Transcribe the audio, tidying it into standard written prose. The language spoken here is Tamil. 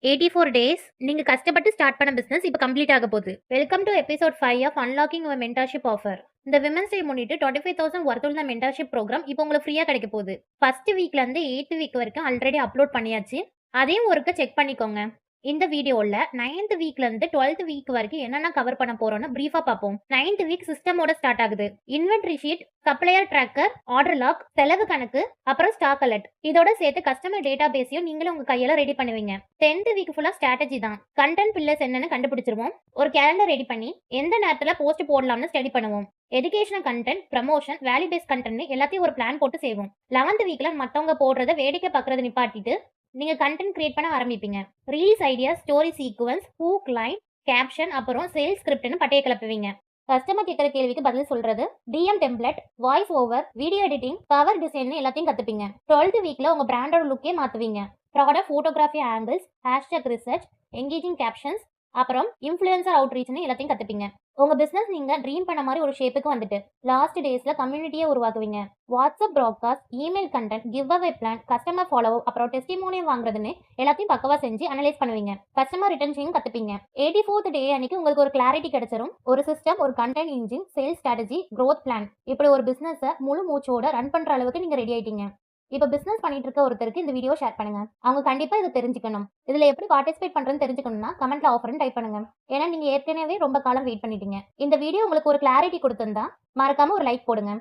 84 டேஸ் நீங்க கஷ்டப்பட்டு ஸ்டார்ட் பண்ண பிசினஸ் இப்போ கம்ப்ளீட் ஆக போகுது. Welcome to episode 5 of unlocking your mentorship offer. இந்த விமன்ஸ் டே முன்னிட்டு 25,000 ஒர்த் உள்ள மென்டர்ஷிப் ப்ரோக்ராம் இப்போ உங்களுக்கு ஃப்ரீயா கிடைக்க போகுது. ஃபர்ஸ்ட் வீக்ல இருந்து 8th வீக் வரைக்கும் ஆல்ரெடி அப்லோட் பண்ணியாச்சு. அதையும் ஒருக்க செக் பண்ணிக்கோங்க. இந்த வீடியோல 9th வீக்ல இருந்து 12th வீக் வரைக்கும் என்னென்ன கவர் பண்ண போறோம்னு பிரீஃபா பார்ப்போம். 9th வீக் சிஸ்டமோட ஸ்டார்ட் ஆகுது. Inventory sheet, supplier tracker, order log, செலவு கணக்கு, அப்புறம் ஸ்டாக் அலர்ட் இதோட சேர்த்து கஸ்டமர் டேட்டா பேஸையும் நீங்களும் உங்க கையில ரெடி பண்ணுவீங்க. 10th வீக் ஃபுல்லா ஸ்ட்ராட்டஜி தான். கண்டென்ட் பில்லர்ஸ் என்னன்னு கண்டுபிடிச்சிருவோம். ஒரு கேலண்டர் ரெடி பண்ணி எந்த நேரத்துல போஸ்ட் போடலாம்னு ஸ்டடி பண்ணுவோம். Educational content, promotion, value based content எல்லாத்தையும் ஒரு பிளான் போட்டு செய்வோம். 11th வீக்ல மத்தவங்க போடுறத வேடிக்கை பார்க்கறத நிப்பாட்டிட்டு நீங்க கண்டென்ட் கிரியேட் பண்ண ஆரம்பிப்பீங்க. Reels idea, story sequence, hook line, caption, அப்புறம் சேல்ஸ் ஸ்கிரிப்ட்னு பட்டைய கிளப்புவீங்க. கஸ்டமர் கேட்குற கேள்விக்கு பதில் சொல்றது, DM template, voice over, video editing, cover design எல்லாத்தையும் கத்துப்பீங்க. 12th வீக்ல உங்க பிராண்டோட லுக்கே மாத்துவீங்க. Product photography angles, hashtag research, engaging captions, அப்புறம் இன்ஃப்ளூயன்சர் அவுட்ரீச்னு எல்லாத்தையும் கத்துப்பீங்க. உங்க பிசினஸ் நீங்க ட்ரீம் பண்ண மாதிரி ஒரு ஷேப்புக்கு வந்துட்டு லாஸ்ட் டேஸ்ல கம்யூனிட்டியை உருவாக்குவீங்க. WhatsApp broadcast, email content, give away plan, customer follow, அப்புறம் டெஸ்டிமோனியம் வாங்குறதுன்னு எல்லாத்தையும் பக்கவா செஞ்சு அனலைஸ் பண்ணுவீங்க. கஸ்டமர் ரிட்டன்ஷனையும் கத்துப்பீங்க. 84th டே அன்னைக்கு உங்களுக்கு ஒரு கிளாரிட்டி கிடைச்சிரும். ஒரு சிஸ்டம், ஒரு content engine, sales strategy, growth plan, இப்படி ஒரு பிசினஸை முழு மூச்சோட ரன் பண்ற அளவுக்கு நீங்க ரெடி ஆயிட்டீங்க. இப்போ பிசினஸ் பண்ணிட்டு இருக்க ஒருத்தருக்கு இந்த வீடியோ ஷேர் பண்ணுங்க. அவங்க கண்டிப்பா இதை தெரிஞ்சுக்கணும். இதுல எப்படி பார்ட்டிசிபேட் பண்றதுன்னு தெரிஞ்சுக்கணும்னா கமெண்ட்ல ஆஃபர்னு டைப் பண்ணுங்க. ஏன்னா நீங்க ஏற்கனவே ரொம்ப காலம் வெயிட் பண்ணிட்டீங்க. இந்த வீடியோ உங்களுக்கு ஒரு கிளாரிட்டி கொடுத்திருந்தா மறக்காம ஒரு லைக் போடுங்க.